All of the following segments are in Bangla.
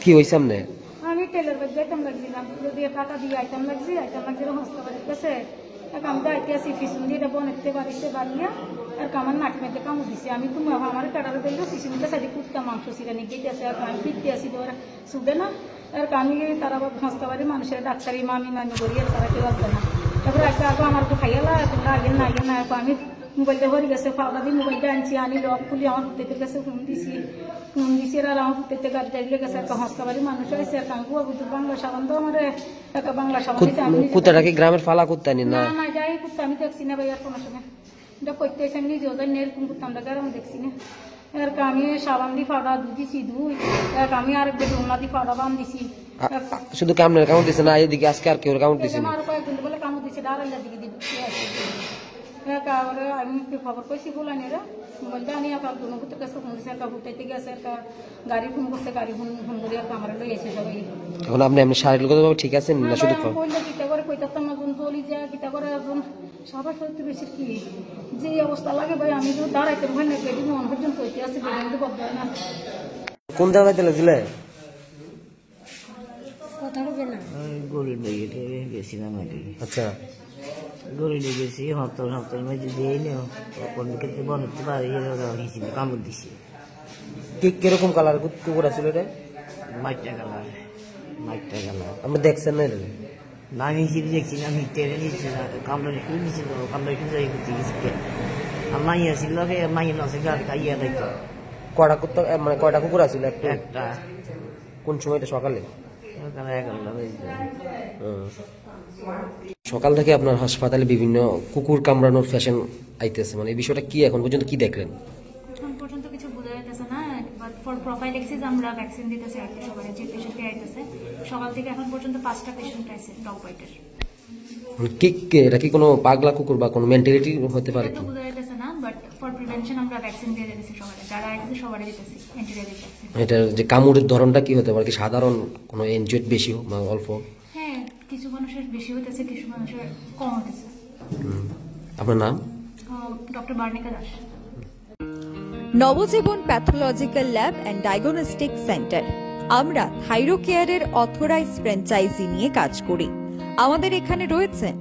কি হইছে আমনে? আমি টেলার বাদ যাইতাম লাগছিলাম, যদি টাকা দিয়ে আইতাম লাগছে হস্তা বাড়ি গেছে। আমি তো আইতে আসি পিছন দিয়ে বনেতে বাড়িতে বাড়িয়া আর কামার নাট মেতে কামড় দিছে। আমি তো আমার কাটারে দিল পিছনটা সাইডে কুত্তা মাংস সিরানি গেটে আছে। আর আমি ফিরতে আসি তো ওরা শুবে না। আর আমি তারা হস্তা বাড়ি মানুষের ডাক্তারি মামি নানি করি আর তারা কেউ আসবে না। তারপরে একটা আগে আমার তো খাইয়ালা তোমরা আগে না আমি মোবাইলটা হয়ে গেছে ফাওড়া দিয়ে মোবাইলটা আনছি, আনি লক খুলি আমার পুতের কাছে ফোন দিছি আর আমার পুতের গাড়ি টাইলে গেছে। একটা হস্তাবাড়ি মানুষ হয়েছে আর কাঙ্কু আবু বাংলা সাবান তো আমার একটা বাংলা সাবান কুত্তাটা কি গ্রামের ফালা কুত্তা নি? না না যাই কুত্তা আমি দেখছি না ভাই আর কোনো সময় এটা করতে এসে আমি নিজেও জানি এরকম কুত্তা আমরা গ্রামে দেখছি না। আর আমি সাবান দিয়ে ফাওড়া দিছি ধুই আমি আর বেদনা দিয়ে ফাওড়া বান দিছি। শুধু কামড় কামড় দিছে না এদিকে আজকে আর কেউ কামড় দিছে না? আমার কয়েকদিন বলে কামড় দিছে ডারাইলার দিকে দিবি আমি খবর পাইছি বলানিরা মোবাইলটা আনি আপনার দুনো ভূতের কাছে ফোন দিচ্ছে। একটা ভূতাইতে গেছে একটা গাড়ি ফোন করছে, গাড়ি ফোন করে আমার লই এসে সবাই। এখন আপনি শারীরিকভাবে ঠিক আছেন না? শুধু বললে কিতা করে কইতাম না চলি যা কিতা করে এখন সবার সত্যি বেশি কি যে অবস্থা লাগে ভাই। আমি তো দাঁড়াইতে ভয় না বেডি মন পর্যন্ত কইতে আছে বেডি তো বদলায় না। কোন জায়গায় দিলে? কথা হবে না গরিব গেছিলাম আর কি। আচ্ছা গরিবে গেছি হপ্তাহের মধ্যে দিয়ে নেও কোন দিকে বনতে পারি কামড় দিছি। কিরকম কালার কুকুর আছিল এটা? মাইটা কালার। আপনি দেখছেন না এটা? না নিয়েছি দেখছি না, আমি টেনে নিচ্ছি না, কামড়ে শুরু নিচ্ছিল, কামড়ে শুরু যাই করতে গেছি। আর মাইয়া ছিল মাইয়া নছে গাড়ি খাইয়া দেখতো। কয়টা কুত্তা মানে কয়টা কুকুর আছিল? একটা। কোন সময়? এটা সকালে? সকালে 11টা বাজে। সকাল থেকে আপনার হাসপাতালে বিভিন্ন কুকুর কামড়ানোর ফ্যাশন আইতেছে, মানে এই বিষয়টা কি এখন পর্যন্ত কি দেখলেন? এখন পর্যন্ত কিছু বোঝা যাইতেছে না। ফর প্রোফাইলেক্সিস আমরা ভ্যাকসিন দিতেছি আর কি সবাই যে পেশেন্টকে আইতেছে। সকাল থেকে এখন পর্যন্ত 5টা পেশেন্ট আইছে ডগ বাইটের। এটা কি কোনো পাগলা কুকুর বা কোনো মেন্টালিটি হতে পারে? এটা বোঝা যাইতেছে না, বাট ফর প্রিভেনশন আমরা ভ্যাকসিন দিয়ে দিতেছি সবাই, যারা আইতেছে সবাই দিতেছি অ্যান্টিরাবিক ভ্যাকসিন। এটার যে কামড়ের ধরনটা কি হতে পারে? কি সাধারণ কোনো এনজয়েড বেশি হোক বা অল্প? হ্যাঁ, কিছু মানুষের বেশি হইতেছে, কিছু মানুষের কম হইতেছে। আপনার নাম? Doctor Barnika Das. Nabajiban pathological lab and diagnostic centre. আমরা থাইরোকেয়ারের অথরাইজ ফ্র্যাঞ্চাইজি নিয়ে কাজ করি। আমাদের এখানে রয়েছেন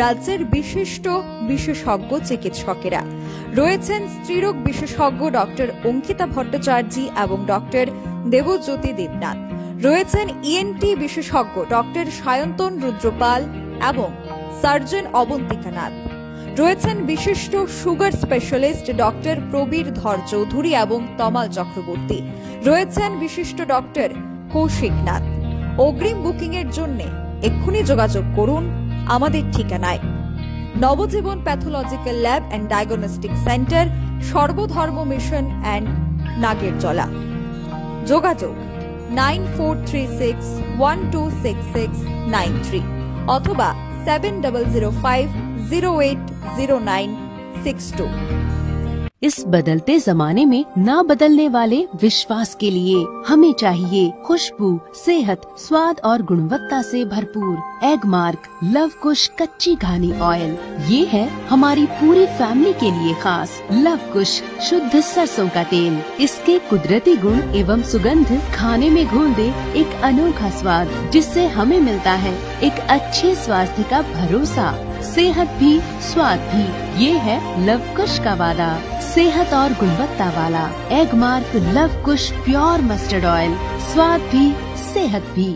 রাজ্যের বিশিষ্ট বিশেষজ্ঞ চিকিৎসকেরা, রয়েছেন স্ত্রীরোগ বিশেষজ্ঞ ডক্টর অঙ্কিতা ভট্টাচার্য এবং ডক্টর দেবজ্যোতি দেবনাথ, রয়েছেন ইএনটি বিশেষজ্ঞ ডক্টর সায়ন্তন রুদ্রপাল এবং সার্জন অবন্তিকা নাথ, রয়েছেন বিশিষ্ট সুগার স্পেশালিস্ট ডক্টর প্রবীর ধর চৌধুরী এবং তমাল চক্রবর্তী, রয়েছেন বিশিষ্ট ডক্টর কৌশিক নাথ। অগ্রিম বুকিং এর জন্য এক্ষুনি যোগাযোগ করুন আমাদের ঠিকানায়। Nabajiban pathological lab and diagnostic centre, Sarbadharma mission and Nagerjala. যোগাযোগ 9436126693 অথবা 7005080962। इस बदलते जमाने में ना बदलने वाले विश्वास के लिए हमें चाहिए खुशबू, सेहत, स्वाद और गुणवत्ता से भरपूर एगमार्क लव कुश कच्ची घानी ऑयल। ये है हमारी पूरी फैमिली के लिए खास लव कुश शुद्ध सरसों का तेल। इसके कुदरती गुण एवं सुगंध खाने में घोल दे एक अनोखा स्वाद, जिससे हमें मिलता है एक अच्छे स्वास्थ्य का भरोसा। सेहत भी स्वाद भी, ये है लव कुश का वादा। सेहत और गुणवत्ता वाला एगमार्क लव कुश प्योर मस्टर्ड ऑयल, स्वाद भी सेहत भी।